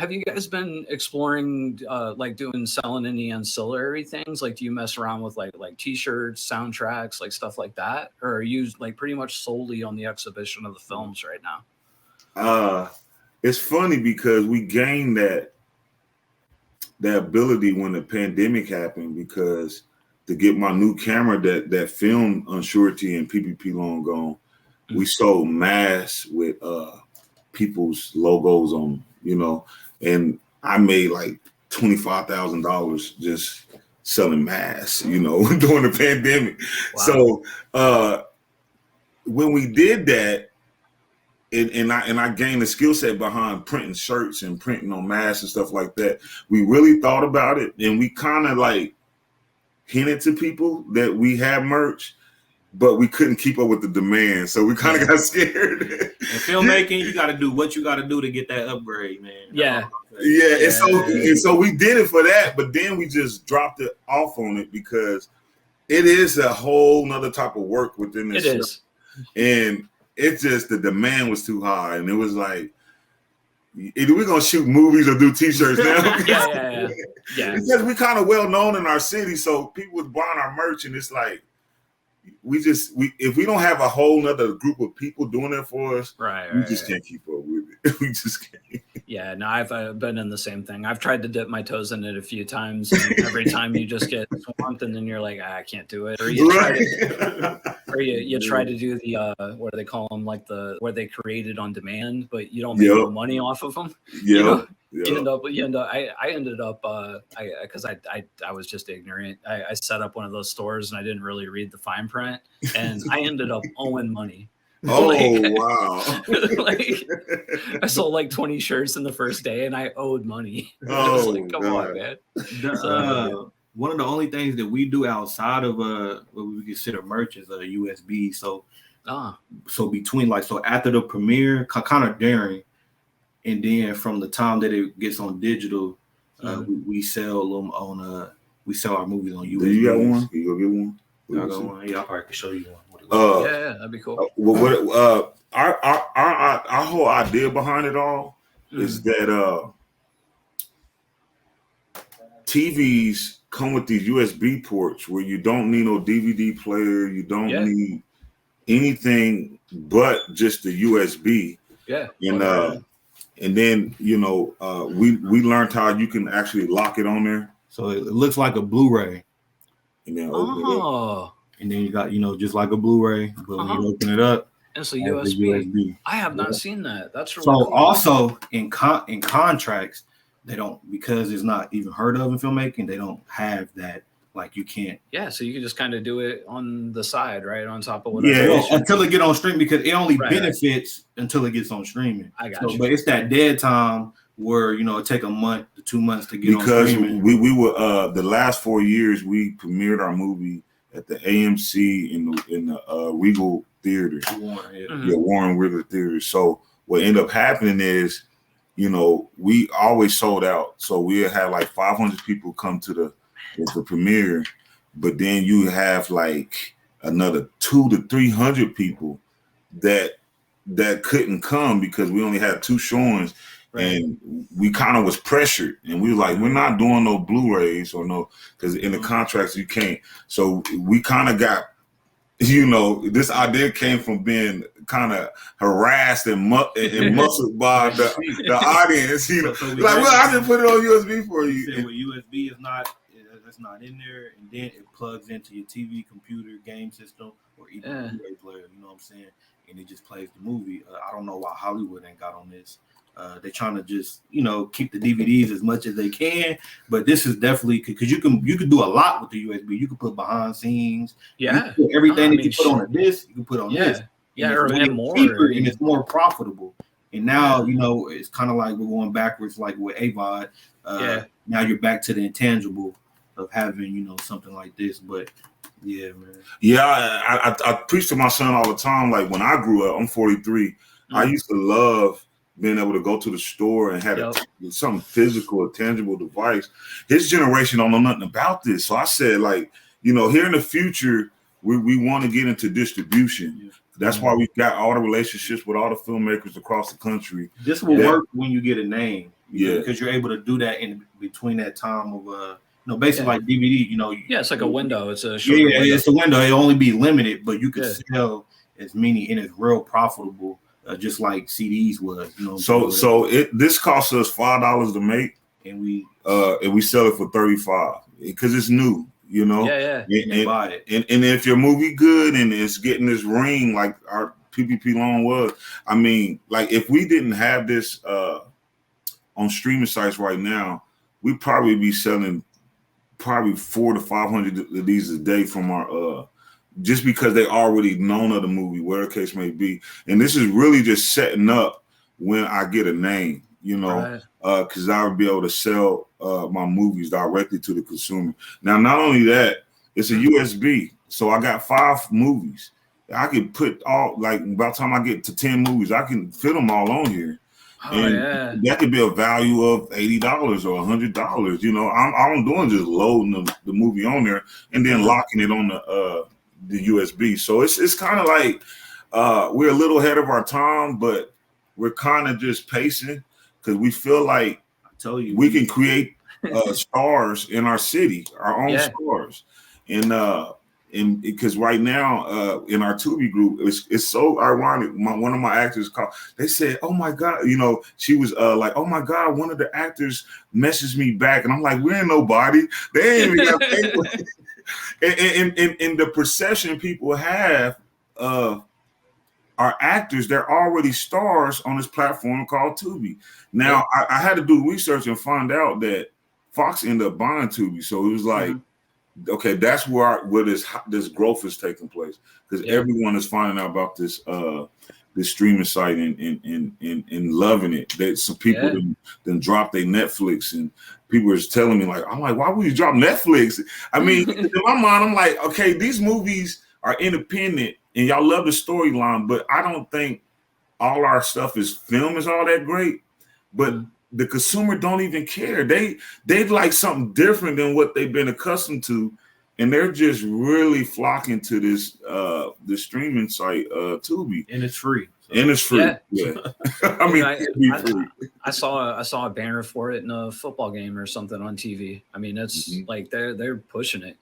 Have you guys been exploring like selling any ancillary things? Like, do you mess around with like t-shirts, soundtracks, like stuff like that, or are you like pretty much solely on the exhibition of the films right now? It's funny because we gained that ability when the pandemic happened, because to get my new camera that filmed Unsurety and PPP Long Gone, we sold masks with people's logos on, and I made like $25,000 just selling masks, during the pandemic. Wow. So when we did that, and I gained a skill set behind printing shirts and printing on masks and stuff like that, we really thought about it, and we kind of like hinted to people that we had merch, but we couldn't keep up with the demand, so we kind of got scared. In filmmaking, you got to do what you got to do to get that upgrade, man. Yeah. And so we did it for that, but then we just dropped it off on it because it is a whole nother type of work within this. It is. And it's just the demand was too high, and it was like, either we're gonna shoot movies or do t-shirts now. Yeah. Because we're kind of well known in our city, so people was buying our merch, and it's like we if we don't have a whole nother group of people doing it for us, we just can't keep up with it. We just can't. Yeah, no, I've been in the same thing. I've tried to dip my toes in it a few times, and every time you just get swamped, and then you're like, I can't do it. Or you try to do the what do they call them, like where they created on demand, but you don't make no money off of them. You end up. I ended up because I was just ignorant. I set up one of those stores and I didn't really read the fine print, and I ended up owing money. Oh, wow. Like, I sold like 20 shirts in the first day and I owed money. Oh, I was like, come on, man. One of the only things that we do outside of what we consider merch is a USB. So between after the premiere, kind of during, and then from the time that it gets on digital, we sell them on we sell our movies on USB. Do you got one? Can you go get one? I got one. Yeah, I probably can show you one. Yeah, that'd be cool. Our whole idea behind it all is that TVs come with these USB ports where you don't need no DVD player, you don't need anything but just the USB. Yeah. And then we learned how you can actually lock it on there. So it looks like a Blu-ray. And then open it up. And then you got, just like a Blu-ray, but when you open it up, it's a USB. I have not seen that. That's really cool. So also in contracts, they don't, because it's not even heard of in filmmaking, they don't have that, like you can't. Yeah, so you can just kind of do it on the side, right, on top of whatever. Yeah, until it get on stream, because it only benefits until it gets on streaming. I got you. But it's that dead time where, it take a month to 2 months to get on streaming. Because we were the last 4 years we premiered our movie at the AMC in the Regal Theater, Warren Wheeler Theater. So what ended up happening is, we always sold out. So we had like 500 people come to the premiere, but then you have like another 200 to 300 people that couldn't come because we only had 2 showings. Right. And we kind of was pressured, and we were like, we're not doing no Blu-rays or no, because in the contracts you can't. So we kind of got, this idea came from being kind of harassed and muscled by the audience. So I didn't put it on USB for you. With USB it's not in there, and then it plugs into your TV, computer, game system, or even Blu-ray player. You know what I'm saying? And it just plays the movie. I don't know why Hollywood ain't got on this. They're trying to just, keep the DVDs as much as they can, but this is definitely because you can do a lot with the USB. You can put behind scenes, everything that you put on a disc, you can put on this, and more, cheaper, and it's more profitable. And now, it's kind of like we're going backwards, like with AVOD. Now you're back to the intangible of having, something like this, but. Yeah, man. Yeah, I preach to my son all the time. Like when I grew up, I'm 43. I used to love being able to go to the store and have some physical or tangible device. His generation don't know nothing about this. So I said, like, here in the future, we want to get into distribution. Yeah. That's why we got all the relationships with all the filmmakers across the country. This will work when you get a name. because you're able to do that in between that time of basically like DVD. It's like a window. It's a short window. It's a window. It'll only be limited, but you can sell as many, and it's real profitable, just like CDs was. This costs us $5 to make, and we sell it for $35 because it's new. And buy it. And if your movie good and it's getting this ring like our PPP loan was, I mean, like if we didn't have this on streaming sites right now, we'd probably be selling probably 400 to 500 of these a day from our just because they already known of the movie, whatever the case may be. And this is really just setting up when I get a name, because I would be able to sell my movies directly to the consumer. Now, not only that, it's a USB. So I got 5 movies. I can put all, like, by the time I get to 10 movies, I can fit them all on here. That could be a value of $80 or $100. All I'm doing is just loading the movie on there and then locking it on the USB. So it's kind of like we're a little ahead of our time, but we're kind of just pacing because we feel like we can create stars in our city, our own stars, and because right now in our Tubi group, it's so ironic. One of my actors called. They said, "Oh my God," she was like, "Oh my God," one of the actors messaged me back, and I'm like, "We ain't nobody. They ain't even got paper." and the perception people have of our actors, they're already stars on this platform called Tubi. Now, I had to do research and find out that Fox ended up buying Tubi, so it was like. Okay, that's where this growth is taking place because everyone is finding out about this streaming site and loving it. That some people then drop their Netflix, and people are telling me like, I'm like, why would you drop Netflix? I mean, in my mind, I'm like, okay, these movies are independent and y'all love the storyline, but I don't think all our stuff is film is all that great, but. The consumer don't even care. They'd like something different than what they've been accustomed to, and they're just really flocking to this streaming site, Tubi. And it's free. And it's free. Yeah. I mean, I saw a banner for it in a football game or something on TV. I mean, it's like they're pushing it.